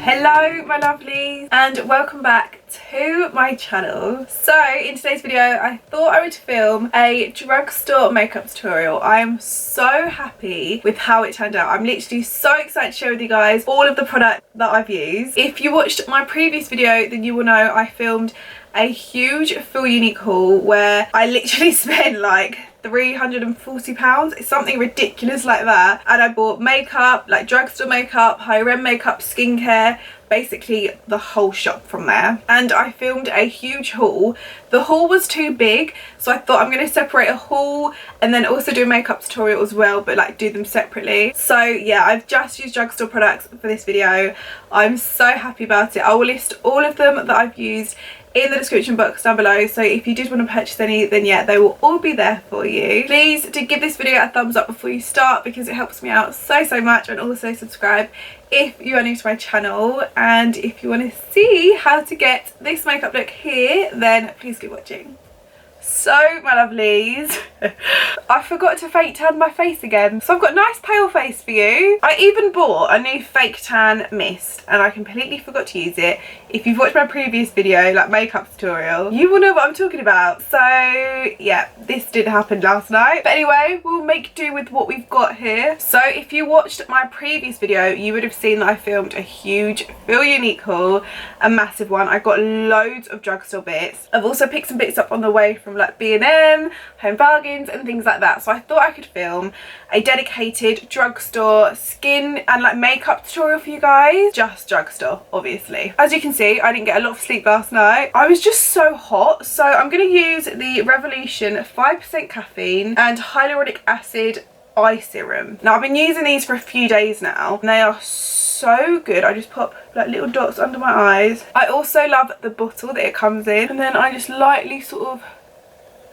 Hello my lovelies and welcome back to my channel. So in today's video I thought I would film a drugstore makeup tutorial. I am so happy with how it turned out. I'm literally so excited to share with you guys all of the products that I've used. If you watched my previous video then you will know I filmed a huge full unique haul where I literally spent like £340. It's something ridiculous like that, and I bought makeup, like drugstore makeup, higher end makeup, skincare, basically the whole shop from there. And I filmed a huge haul. The haul was too big, so I thought I'm going to separate a haul and then also do a makeup tutorial as well, but like do them separately. So yeah, I've just used drugstore products for this video. I'm so happy about it. I will list all of them that I've used in the description box down below, so if you did want to purchase any then yeah, they will all be there for you. Please do give this video a thumbs up before you start because it helps me out so much, and also subscribe if you are new to my channel. And if you want to see how to get this makeup look here then please keep watching. So my lovelies, I forgot to fake tan my face again, so I've got a nice pale face for you. I even bought a new fake tan mist and I completely forgot to use it. If you've watched my previous video, like makeup tutorial, you will know what I'm talking about. So yeah, this did happen last night, but anyway, we'll make do with what we've got here. So if you watched my previous video you would have seen that I filmed a huge Feel Unique haul, a massive one. I got loads of drugstore bits. I've also picked some bits up on the way from like B&M, Home Bargains and things like that, so I thought I could film a dedicated drugstore skin and like makeup tutorial for you guys. Just drugstore, obviously. As you can see, I didn't get a lot of sleep last night. I was just so hot, so I'm going to use the Revolution 5% caffeine and hyaluronic acid eye serum. Now I've been using these for a few days now and they are so good. I just pop like little dots under my eyes. I also love the bottle that it comes in, and then I just lightly sort of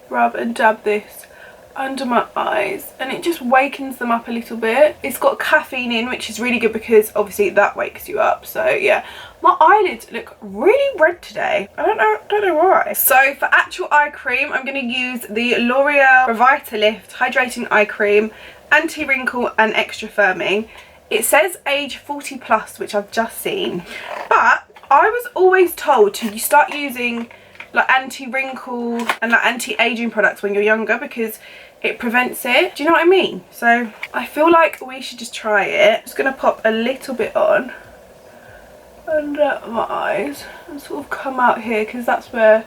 rub and dab this under my eyes and it just wakens them up a little bit. It's got caffeine in, which is really good because obviously that wakes you up. So yeah, my eyelids look really red today. I don't know why. So for actual eye cream I'm going to use the L'Oreal Revitalift Hydrating Eye Cream, anti-wrinkle and extra firming. It says age 40 plus, which I've just seen, but I was always told to start using like anti-wrinkle and like anti-aging products when you're younger because it prevents it. Do you know what I mean? So I feel like we should just try it. Just gonna pop a little bit on under my eyes and sort of come out here because that's where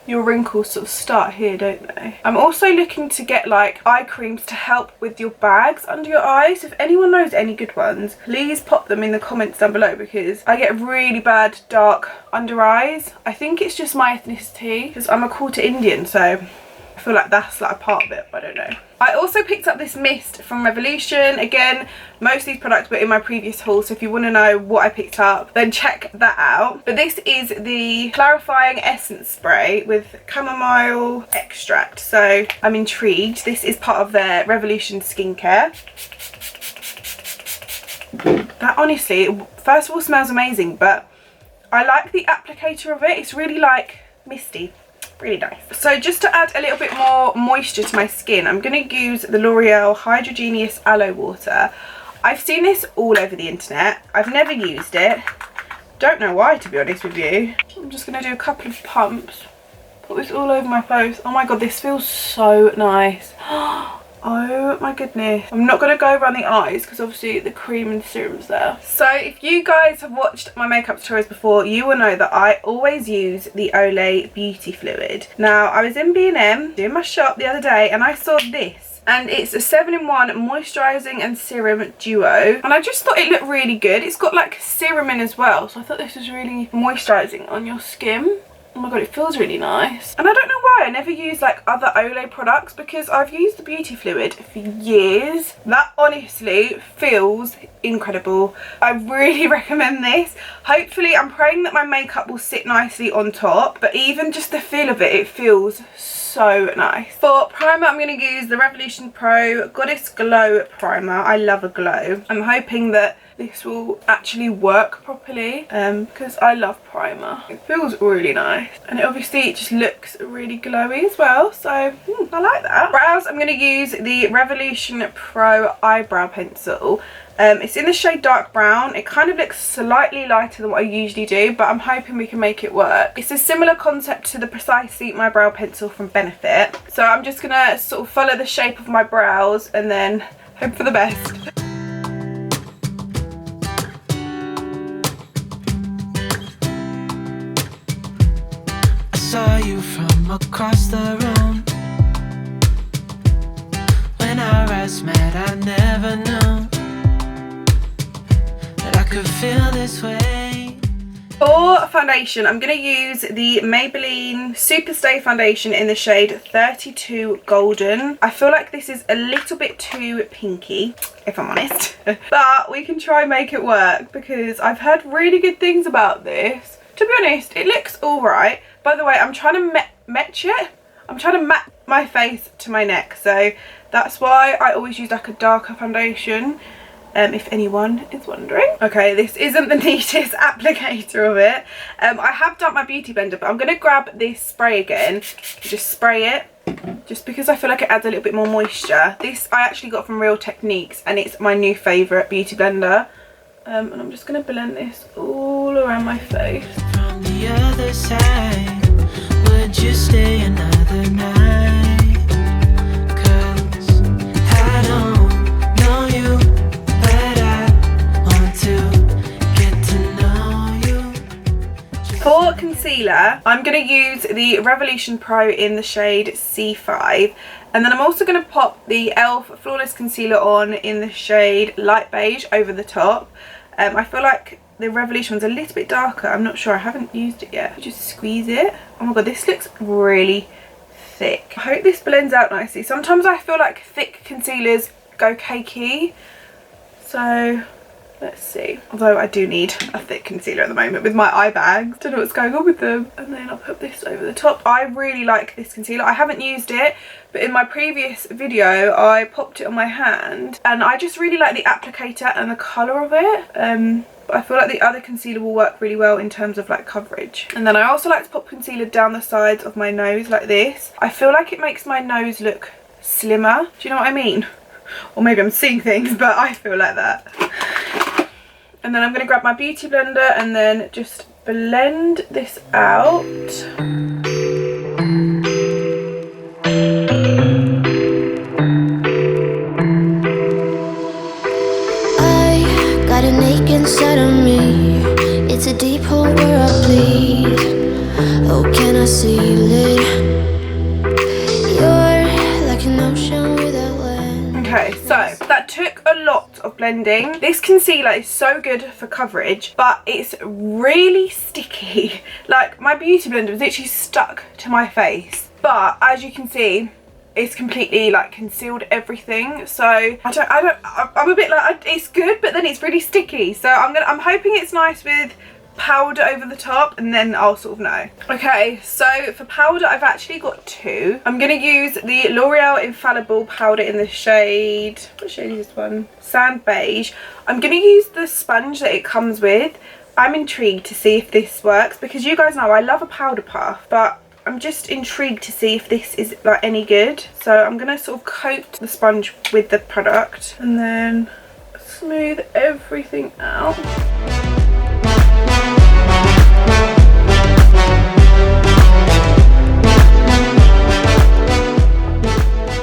your wrinkles sort of start here, don't they? I'm also looking to get like eye creams to help with your bags under your eyes. If anyone knows any good ones, please pop them in the comments down below because I get really bad dark under eyes. I think it's just my ethnicity because I'm a quarter Indian, so I feel like that's like a part of it, but I don't know. I also picked up this mist from Revolution. Again, most of these products were in my previous haul, so if you want to know what I picked up then check that out. But this is the clarifying essence spray with chamomile extract, so I'm intrigued. This is part of their Revolution skincare. That honestly, first of all, smells amazing, but I like the applicator of it. It's really like misty. Really nice. So just to add a little bit more moisture to my skin, I'm going to use the L'Oreal Hydrogenous Aloe Water. I've seen this all over the internet. I've never used it. Don't know why, to be honest with you. I'm just going to do a couple of pumps. Put this all over my face. Oh my god, this feels so nice. Oh my goodness. I'm not going to go around the eyes because obviously the cream and serum's there. So if you guys have watched my makeup tutorials before, you will know that I always use the Olay Beauty Fluid. Now I was in B&M doing my shop the other day and I saw this. And it's a 7-in-1 moisturising and serum duo. And I just thought it looked really good. It's got like serum in as well. So I thought this was really moisturising on your skin. Oh my god, it feels really nice. And I don't know why I never use like other Olay products because I've used the beauty fluid for years. That honestly feels incredible. I really recommend this. Hopefully, I'm praying that my makeup will sit nicely on top, but even just the feel of it, it feels so nice. For primer, I'm going to use the Revolution Pro Goddess Glow Primer. I love a glow. I'm hoping that this will actually work properly, because I love primer. It feels really nice, and it obviously just looks really glowy as well, so I like that. Brows, I'm going to use the Revolution Pro Eyebrow Pencil. It's in the shade dark brown. It kind of looks slightly lighter than what I usually do, but I'm hoping we can make it work. It's a similar concept to the Precisely My Brow Pencil from Benefit. So I'm just gonna sort of follow the shape of my brows and then hope for the best. I saw you from across the room. When our eyes met, I never knew could feel this way. For foundation, I'm going to use the Maybelline Superstay foundation in the shade 32 Golden. I feel like this is a little bit too pinky, if I'm honest. But we can try and make it work, because I've heard really good things about this. To be honest, it looks alright. By the way, I'm trying to match it. I'm trying to map my face to my neck. So that's why I always use like a darker foundation. If anyone is wondering. Okay, this isn't the neatest applicator of it. I have done my beauty blender, but I'm going to grab this spray again. Just spray it, just because I feel like it adds a little bit more moisture. This I actually got from Real Techniques, and it's my new favourite beauty blender. And I'm just going to blend this all around my face. From the other side, would you stay another night? 'Cause I don't know you. For concealer, I'm going to use the Revolution Pro in the shade C5, and then I'm also going to pop the e.l.f. Flawless Concealer on in the shade Light Beige over the top. I feel like the Revolution one's a little bit darker. I'm not sure, I haven't used it yet. Just squeeze it. Oh my god, this looks really thick. I hope this blends out nicely. Sometimes I feel like thick concealers go cakey, so let's see. Although I do need a thick concealer at the moment with my eye bags. Don't know what's going on with them. And then I'll put this over the top. I really like this concealer. I haven't used it, but in my previous video I popped it on my hand, and I just really like the applicator and the colour of it. But I feel like the other concealer will work really well in terms of like coverage. And then I also like to pop concealer down the sides of my nose like this. I feel like it makes my nose look slimmer. Do you know what I mean? Or maybe I'm seeing things, but I feel like that. And then I'm going to grab my beauty blender and then just blend this out. I got an ache inside of me. It's a deep hole where I bleed. Oh, can I seal it? You're like an ocean without land. Okay, so that took a lot of blending. This concealer is so good for coverage, but it's really sticky. Like, my beauty blender was literally stuck to my face, but as you can see, it's completely like concealed everything. So I'm a bit like, it's good, but then it's really sticky. So I'm hoping it's nice with powder over the top, and then I'll sort of know. Okay, so for powder I've actually got two. I'm going to use the L'Oreal Infallible powder in the shade, what shade is this one? Sand Beige. I'm going to use the sponge that it comes with. I'm intrigued to see if this works, because you guys know I love a powder puff, but I'm just intrigued to see if this is like any good. So I'm going to sort of coat the sponge with the product and then smooth everything out.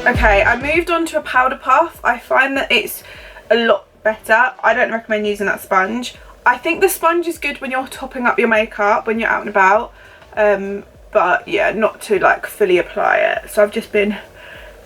Okay, I moved on to a powder puff. I find that it's a lot better. I don't recommend using that sponge. I think the sponge is good when you're topping up your makeup, when you're out and about. But yeah, not to like fully apply it. So I've just been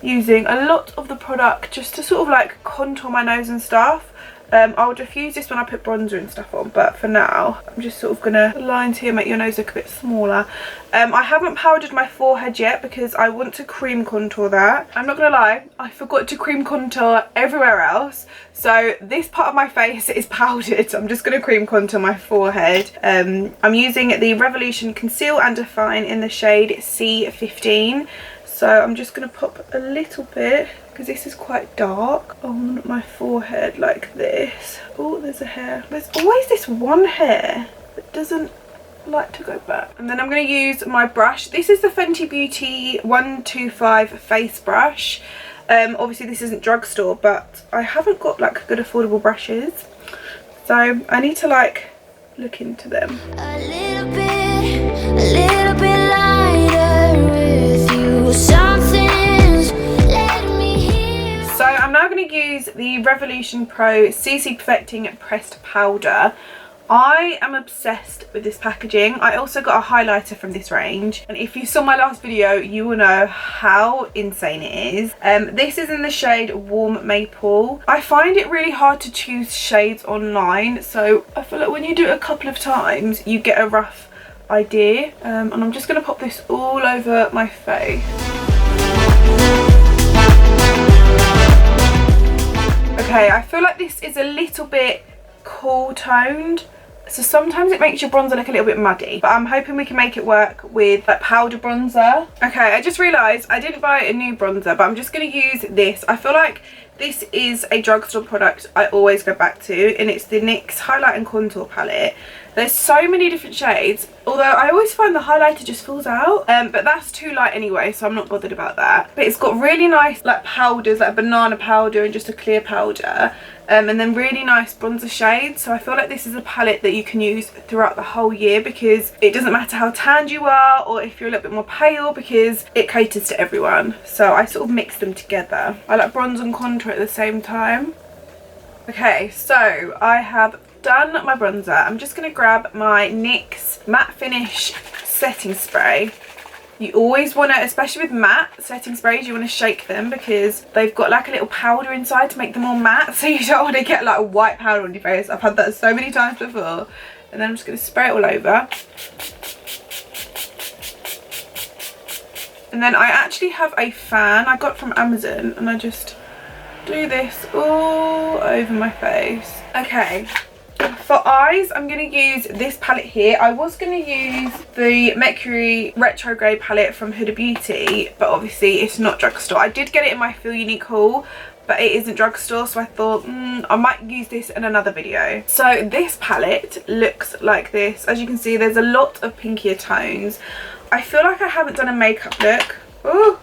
using a lot of the product just to sort of like contour my nose and stuff. I'll diffuse this when I put bronzer and stuff on, but for now I'm just sort of gonna, the lines here make your nose look a bit smaller. I haven't powdered my forehead yet because I want to cream contour that. I'm not gonna lie, I forgot to cream contour everywhere else, so this part of my face is powdered. So I'm just gonna cream contour my forehead. I'm using the Revolution Conceal and Define in the shade C15. So I'm just going to pop a little bit because this is quite dark, on my forehead like this. Oh, there's a hair. There's always this one hair that doesn't like to go back. And then I'm going to use my brush. This is the Fenty Beauty 125 face brush. Obviously this isn't drugstore, but I haven't got like good affordable brushes, so I need to like look into them. A little bit lighter with you. Something's letting me hear. So I'm now going to use the Revolution Pro CC Perfecting Pressed Powder. I am obsessed with this packaging. I also got a highlighter from this range, and if you saw my last video you will know how insane it is. This is in the shade Warm Maple. I find it really hard to choose shades online, so I feel like when you do it a couple of times you get a rough idea. And I'm just going to pop this all over my face. Okay, I feel like this is a little bit cool toned, so sometimes it makes your bronzer look a little bit muddy, but I'm hoping we can make it work with like powder bronzer. Okay, I just realised I didn't buy a new bronzer, but I'm just going to use this. I feel like this is a drugstore product I always go back to, and it's the NYX Highlight and Contour Palette. There's so many different shades, although I always find the highlighter just falls out, but that's too light anyway, so I'm not bothered about that. But it's got really nice like powders, like banana powder and just a clear powder, and then really nice bronzer shades. So I feel like this is a palette that you can use throughout the whole year, because it doesn't matter how tanned you are or if you're a little bit more pale, because it caters to everyone. So I sort of mix them together. I like bronze and contour at the same time. Okay, so I have done my bronzer. I'm just going to grab my NYX Matte Finish setting spray. You always want to, especially with matte setting sprays, you want to shake them because they've got like a little powder inside to make them more matte, so you don't want to get like a white powder on your face. I've had that so many times before. And then I'm just going to spray it all over. And then I actually have a fan I got from Amazon, and I just do this all over my face. Okay. For eyes, I'm going to use this palette here. I was going to use the Mercury Retrograde palette from Huda Beauty, but obviously it's not drugstore. I did get it in my Feel Unique haul, but it isn't drugstore, so I thought I might use this in another video. So this palette looks like this. As you can see, there's a lot of pinkier tones. I feel like I haven't done a makeup look. Ooh.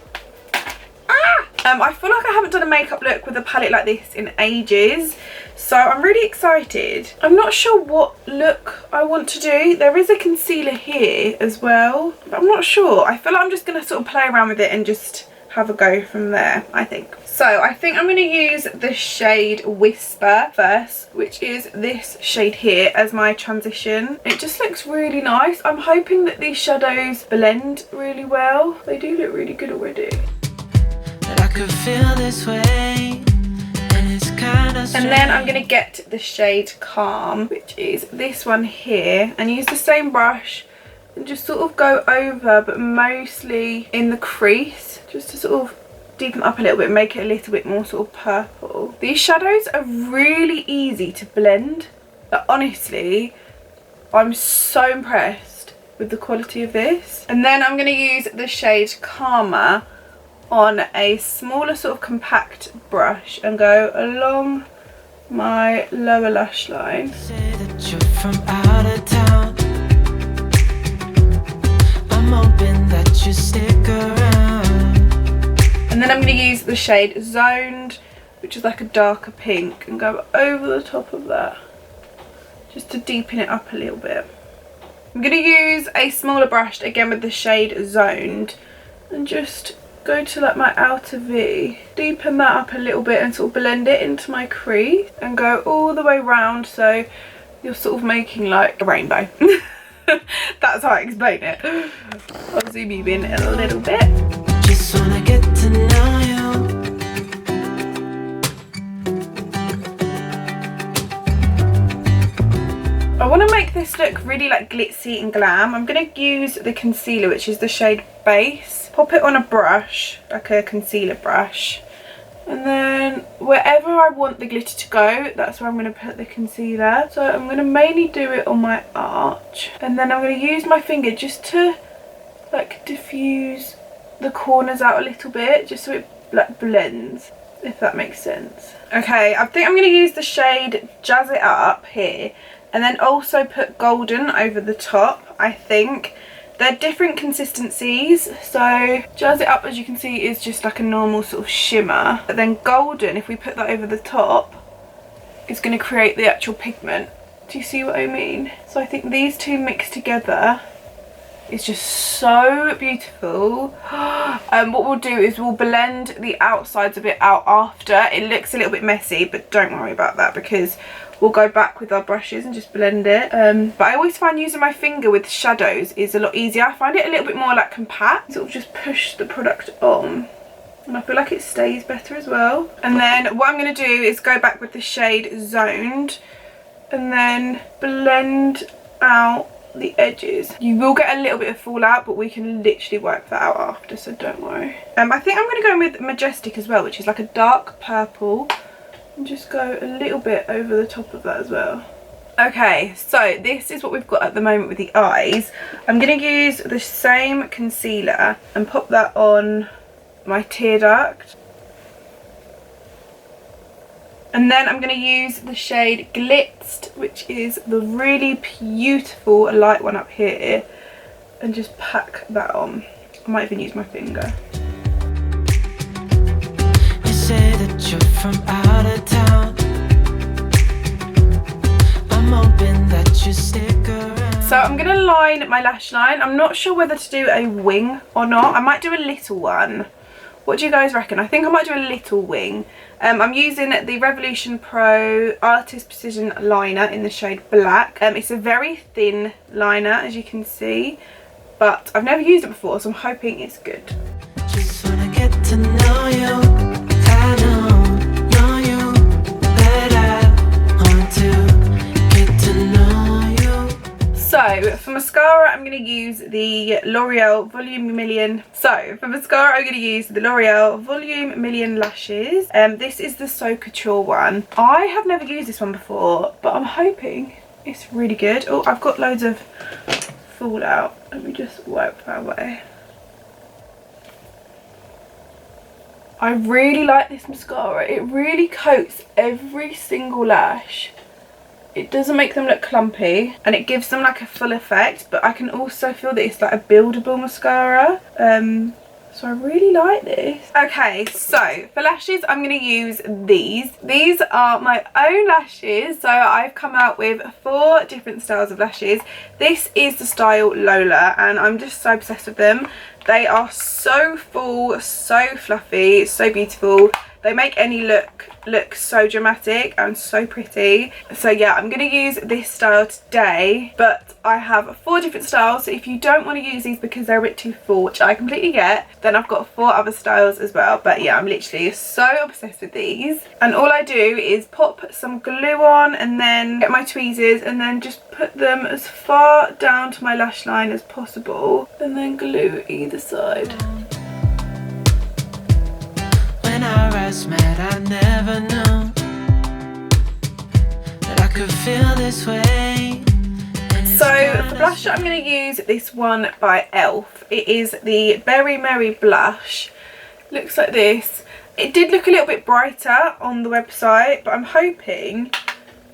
I feel like I haven't done a makeup look with a palette like this in ages, so I'm really excited. I'm not sure what look I want to do. There is a concealer here as well, but I'm not sure. I feel like I'm just going to sort of play around with it and just have a go from there, I think. So I think I'm going to use the shade Whisper first, which is this shade here, as my transition. It just looks really nice. I'm hoping that these shadows blend really well. They do look really good already. I could feel this way, and it's kind of strange. And then I'm going to get the shade Calm, which is this one here, and use the same brush and just sort of go over, but mostly in the crease, just to sort of deepen up a little bit, make it a little bit more sort of purple. These shadows are really easy to blend. Like, honestly, I'm so impressed with the quality of this. And then I'm going to use the shade Calmer on a smaller sort of compact brush and go along my lower lash line. Say that you're from out of town. I'm hoping that you stick around. And then I'm going to use the shade Zoned, which is like a darker pink, and go over the top of that just to deepen it up a little bit. I'm going to use a smaller brush again with the shade Zoned and just go to like my outer V, deepen that up a little bit and sort of blend it into my crease and go all the way round, so you're sort of making like a rainbow. That's how I explain it. I'll zoom you in a little bit. Just wanna get to know you. I want to make this look really like glitzy and glam. I'm going to use the concealer, which is the shade Base. Pop it on a brush, like a concealer brush, and then wherever I want the glitter to go, that's where I'm going to put the concealer. So I'm going to mainly do it on my arch, and then I'm going to use my finger just to like diffuse the corners out a little bit, just so it like blends. if that makes sense. Okay, I think I'm going to use the shade Jazz It Up here, and then also put Golden over the top. I think they're different consistencies, so Jazz It Up, as you can see, is just like a normal sort of shimmer, but then Golden, if we put that over the top, is going to create the actual pigment. Do you see what I mean? So I think these two mixed together is just so beautiful. What we'll do is we'll blend the outsides a bit out after. It looks a little bit messy, but don't worry about that because we'll go back with our brushes and just blend it. But I always find using my finger with shadows is a lot easier. I find it a little bit more like compact. Sort of just push the product on. And I feel like it stays better as well. And then what I'm going to do is go back with the shade Zoned and then blend out the edges. You will get a little bit of fallout, but we can literally work that out after, so don't worry. I think I'm going to go with Majestic as well, which is like a dark purple, and just go a little bit over the top of that as well. Okay, so this is what we've got at the moment with the eyes. I'm going to use the same concealer and pop that on my tear duct. And then I'm going to use the shade Glitzed, which is the really beautiful light one up here, and just pack that on. I might even use my finger. You say that you're from out of town. I'm hoping that you stick around. So I'm going to line my lash line. I'm not sure whether to do a wing or not. I might do a little one. What do you guys reckon? I think I might do a little wing. I'm using the Revolution Pro Artist Precision Liner in the shade Black. It's a very thin liner, as you can see, but I've never used it before, so I'm hoping it's good. Just wanna get to know you. I know you, but I want to get to know you. So for mascara, I'm going to use the L'Oreal Volume Million. So for mascara, I'm going to use the L'Oreal Volume Million Lashes. This is the So Couture one. I have never used this one before, but I'm hoping it's really good. Oh, I've got loads of fallout. Let me just wipe that away. I really like this mascara. It really coats every single lash. It doesn't make them look clumpy, and it gives them like a full effect, but I can also feel that it's like a buildable mascara. So I really like this. Okay, so for lashes, I'm going to use these. These are my own lashes, so I've come out with 4 different styles of lashes. This is the style Lola, and I'm just so obsessed with them. They are so full, so fluffy, so beautiful. They make any look so dramatic and so pretty. So yeah, I'm going to use this style today, but I have 4 different styles. So if you don't want to use these because they're a bit too full, which I completely get, then I've got 4 other styles as well. But yeah, I'm literally so obsessed with these. And all I do is pop some glue on and then get my tweezers and then just put them as far down to my lash line as possible and then glue either side. When our eyes met, I never knew that I could feel this way. So for blush, I'm going to use this one by ELF. It is the Berry Merry blush. Looks like this. It did look a little bit brighter on the website, but I'm hoping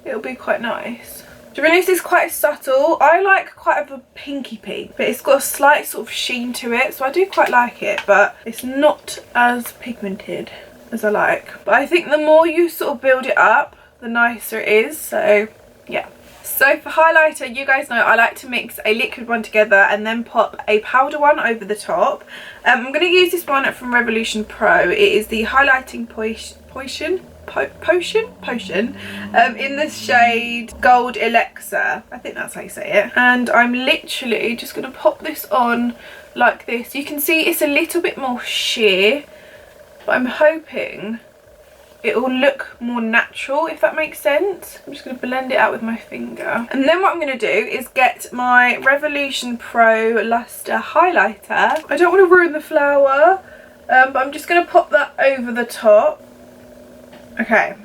it'll be quite nice. To be honest, it's quite subtle. I like quite a pinky pink, but it's got a slight sort of sheen to it, so I do quite like it, but it's not as pigmented as I like. But I think the more you sort of build it up, the nicer it is, so yeah. So for highlighter, you guys know I like to mix a liquid one together and then pop a powder one over the top. I'm going to use this one from Revolution Pro. It is the Highlighting Potion in the shade Gold Elixir. I think that's how you say it. And I'm literally just going to pop this on like this. You can see it's a little bit more sheer, but I'm hoping it will look more natural, if that makes sense. I'm just going to blend it out with my finger. And then what I'm going to do is get my Revolution Pro Luster highlighter. I don't want to ruin the flower, but I'm just going to pop that over the top. Okay,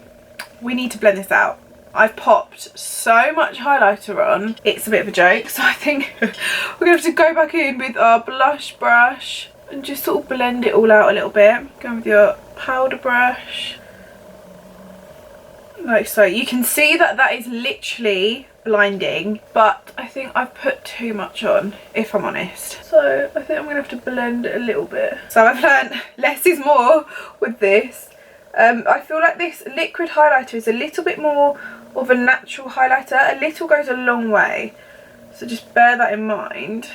we need to blend this out. I've popped so much highlighter on, it's a bit of a joke, so I think we're going to have to go back in with our blush brush and just sort of blend it all out a little bit. Go with your powder brush. Like so. You can see that that is literally blinding, but I think I've put too much on, if I'm honest. So I think I'm gonna have to blend it a little bit. So I've learned less is more with this. I feel like this liquid highlighter is a little bit more of a natural highlighter. A little goes a long way, so just bear that in mind.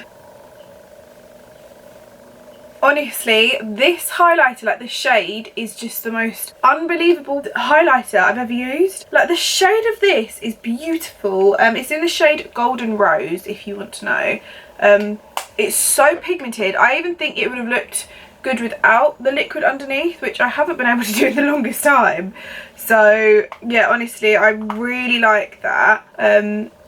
Honestly, this highlighter, like the shade, is just the most unbelievable highlighter I've ever used. Like the shade of this is beautiful. It's in the shade Golden Rose, if you want to know. It's so pigmented. I even think it would have looked good without the liquid underneath, which I haven't been able to do in the longest time. So yeah, honestly, I really like that.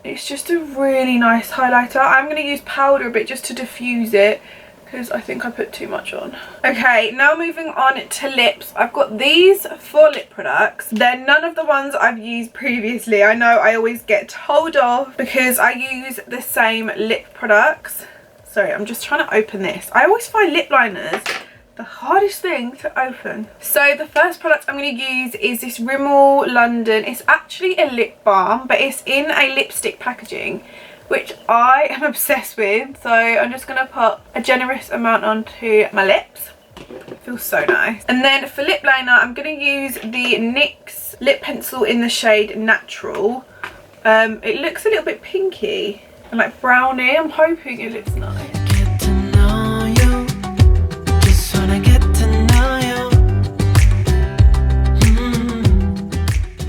It's just a really nice highlighter. I'm going to use powder a bit just to diffuse it, because I think I put too much on. Okay, now moving on to lips. I've got these 4 lip products. They're none of the ones I've used previously. I know I always get told off because I use the same lip products. Sorry, I'm just trying to open this. I always find lip liners the hardest thing to open. So the first product I'm going to use is this Rimmel London. It's actually a lip balm, but it's in a lipstick packaging, which I am obsessed with. So I'm just going to put a generous amount onto my lips. It feels so nice. And then for lip liner, I'm going to use the NYX Lip Pencil in the shade Natural. It looks a little bit pinky and like brownie. I'm hoping it looks nice. Get to know you. Just wanna get to know you.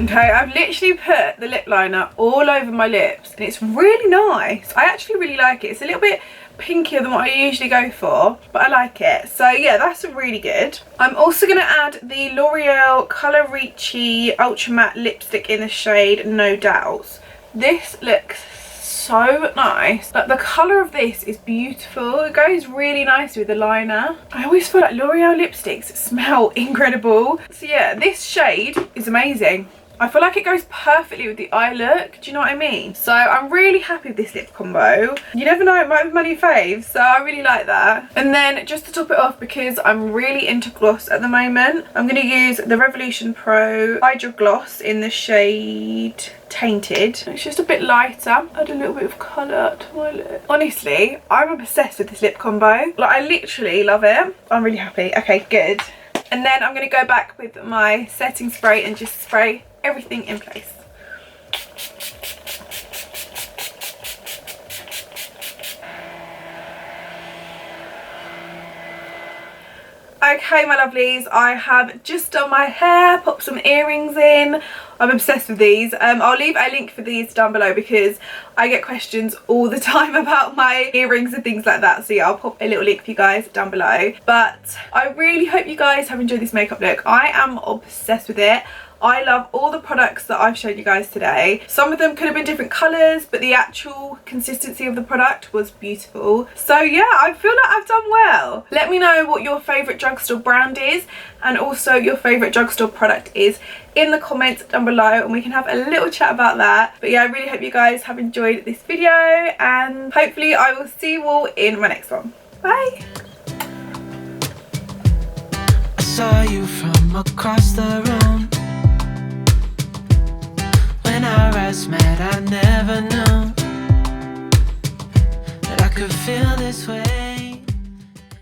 Okay, I've literally put the lip liner all over my lips and it's really nice. I actually really like it. It's a little bit pinkier than what I usually go for, but I like it. So yeah, that's really good. I'm also going to add the L'Oreal Colour Ricci Ultra Matte lipstick in the shade No Doubts. This looks so nice. Like the colour of this is beautiful. It goes really nicely with the liner. I always feel like L'Oreal lipsticks smell incredible. So yeah, this shade is amazing. I feel like it goes perfectly with the eye look. Do you know what I mean? So I'm really happy with this lip combo. You never know, it might be my new fave, so I really like that. And then just to top it off, because I'm really into gloss at the moment, I'm going to use the Revolution Pro Hydra Gloss in the shade Tainted. It's just a bit lighter. Add a little bit of colour to my lip. Honestly, I'm obsessed with this lip combo. Like, I literally love it. I'm really happy. Okay, good. And then I'm going to go back with my setting spray and just spray everything in place. Okay, my lovelies, I have just done my hair, popped some earrings in. I'm obsessed with these. I'll leave a link for these down below because I get questions all the time about my earrings and things like that. So yeah, I'll pop a little link for you guys down below. But I really hope you guys have enjoyed this makeup look. I am obsessed with it. I love all the products that I've shown you guys today. Some of them could have been different colours, but the actual consistency of the product was beautiful. So yeah, I feel like I've done well. Let me know what your favourite drugstore brand is and also your favourite drugstore product is in the comments down below, and we can have a little chat about that. But yeah, I really hope you guys have enjoyed this video, and hopefully I will see you all in my next one. Bye! I saw you from across the room. When our eyes met, I never knew that I could feel this way.